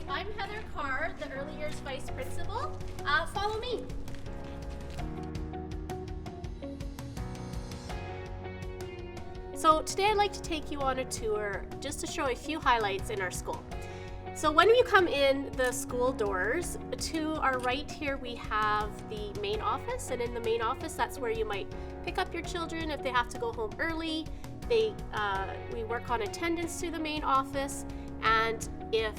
I'm Heather Karr, the Early Years Vice Principal. Follow me. So today I'd like to take you on a tour just to show a few highlights in our school. So when you come in the school doors, to our right here we have the main office, and in the main office that's where you might pick up your children if they have to go home early. We work on attendance through the main office, and if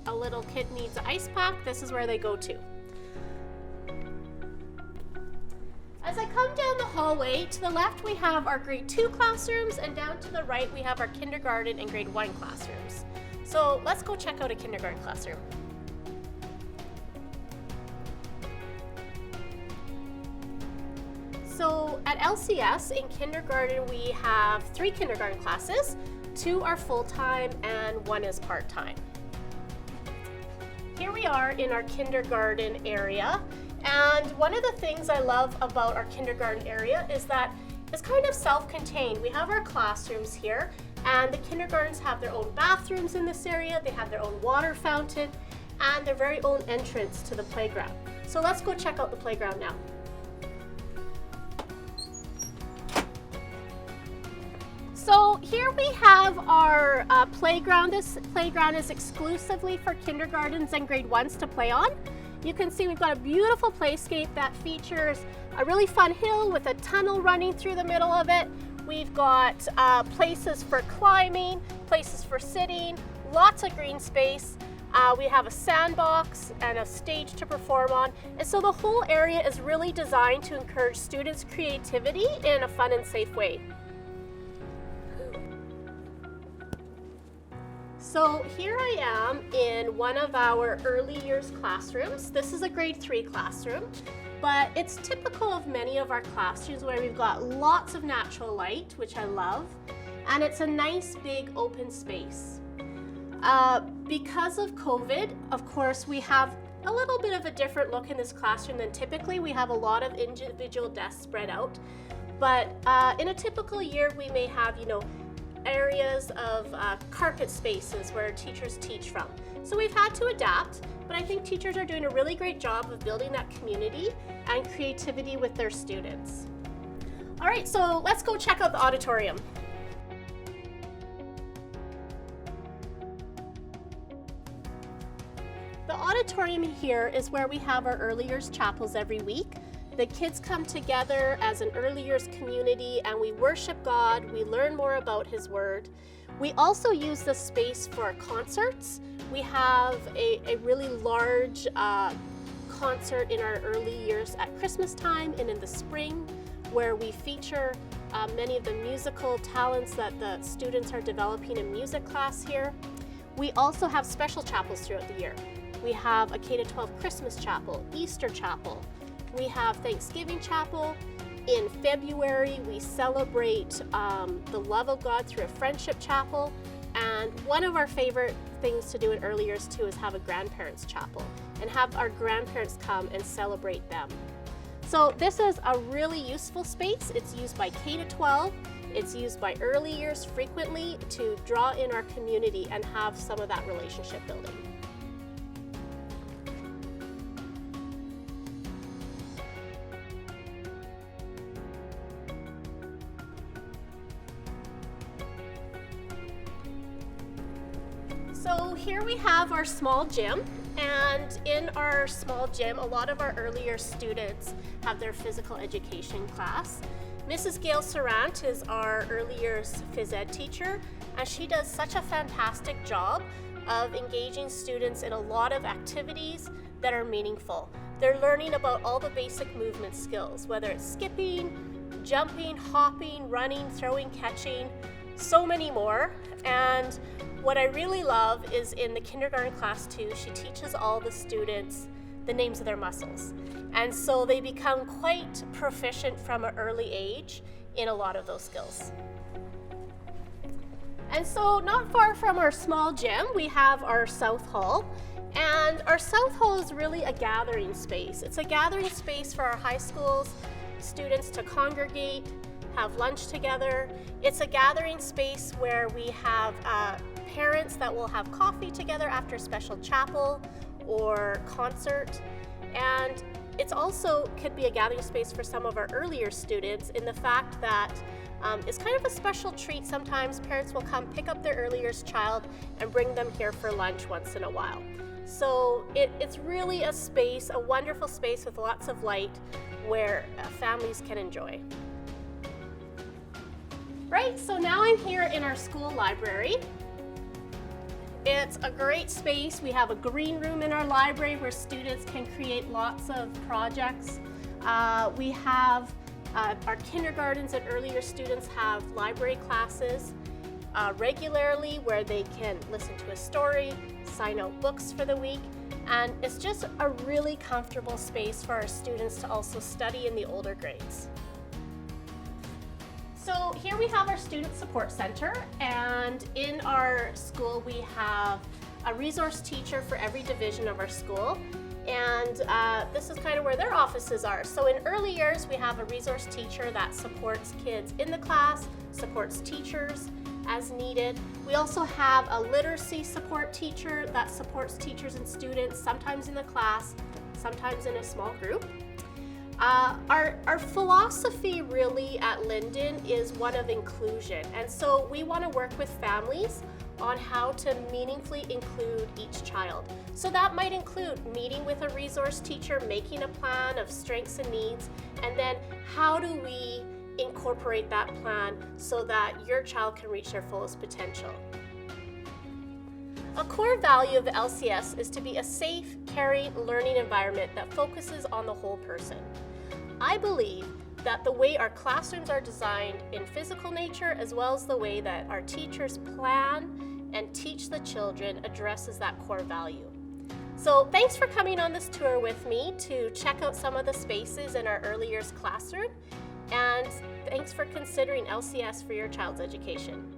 a little kid needs an ice pack, this is where they go to. As I come down the hallway, to the left we have our grade 2 classrooms, and down to the right we have our kindergarten and grade 1 classrooms. So let's go check out a kindergarten classroom. So at LCS in kindergarten we have 3 kindergarten classes. 2 are full-time and 1 is part-time. Here we are in our kindergarten area, and one of the things I love about our kindergarten area is that it's kind of self-contained. We have our classrooms here, and the kindergartens have their own bathrooms in this area, they have their own water fountain, and their very own entrance to the playground. So let's go check out the playground now. So here we have our playground. This playground is exclusively for kindergartens and grade 1s to play on. You can see we've got a beautiful playscape that features a really fun hill with a tunnel running through the middle of it. We've got places for climbing, places for sitting, lots of green space. We have a sandbox and a stage to perform on. And so the whole area is really designed to encourage students' creativity in a fun and safe way. So here I am in one of our early years classrooms. This is a grade 3 classroom, but it's typical of many of our classrooms where we've got lots of natural light, which I love, and it's a nice big open space. Because of COVID, of course, we have a little bit of a different look in this classroom than typically. We have a lot of individual desks spread out, but in a typical year we may have, areas of carpet spaces where teachers teach from. So we've had to adapt, but I think teachers are doing a really great job of building that community and creativity with their students. All right, so let's go check out the auditorium. The auditorium here is where we have our early years chapels every week. The kids come together as an early years community and we worship God, we learn more about His Word. We also use this space for concerts. We have a really large concert in our early years at Christmas time and in the spring, where we feature many of the musical talents that the students are developing in music class here. We also have special chapels throughout the year. We have a K-12 Christmas chapel, Easter chapel. We have Thanksgiving chapel. In February, we celebrate the love of God through a friendship chapel. And one of our favorite things to do in early years too is have a grandparents chapel and have our grandparents come and celebrate them. So this is a really useful space. It's used by K-12. It's used by early years frequently to draw in our community and have some of that relationship building. So here we have our small gym, and in our small gym, a lot of our earlier students have their physical education class. Mrs. Gail Sarant is our early years phys ed teacher, and she does such a fantastic job of engaging students in a lot of activities that are meaningful. They're learning about all the basic movement skills, whether it's skipping, jumping, hopping, running, throwing, catching, so many more. And what I really love is in the kindergarten class too, she teaches all the students the names of their muscles. And so they become quite proficient from an early age in a lot of those skills. And so not far from our small gym, we have our South Hall. And our South Hall is really a gathering space. It's a gathering space for our high schools students to congregate, have lunch together. It's a gathering space where we have parents that will have coffee together after a special chapel or concert. And it's also could be a gathering space for some of our earlier students in the fact that it's kind of a special treat. Sometimes parents will come pick up their early years child and bring them here for lunch once in a while. So it's really a space, a wonderful space with lots of light where families can enjoy. Right, so now I'm here in our school library. It's a great space. We have a green room in our library where students can create lots of projects. We have our kindergartens and earlier students have library classes regularly where they can listen to a story, sign out books for the week, and it's just a really comfortable space for our students to also study in the older grades. So here we have our Student Support Center, and in our school we have a resource teacher for every division of our school, and this is kind of where their offices are. So in early years we have a resource teacher that supports kids in the class, supports teachers as needed. We also have a literacy support teacher that supports teachers and students, sometimes in the class, sometimes in a small group. Our philosophy really at Linden is one of inclusion, and so we want to work with families on how to meaningfully include each child. So that might include meeting with a resource teacher, making a plan of strengths and needs, and then how do we incorporate that plan so that your child can reach their fullest potential. A core value of the LCS is to be a safe, caring, learning environment that focuses on the whole person. I believe that the way our classrooms are designed in physical nature, as well as the way that our teachers plan and teach the children, addresses that core value. So thanks for coming on this tour with me to check out some of the spaces in our early years classroom, and thanks for considering LCS for your child's education.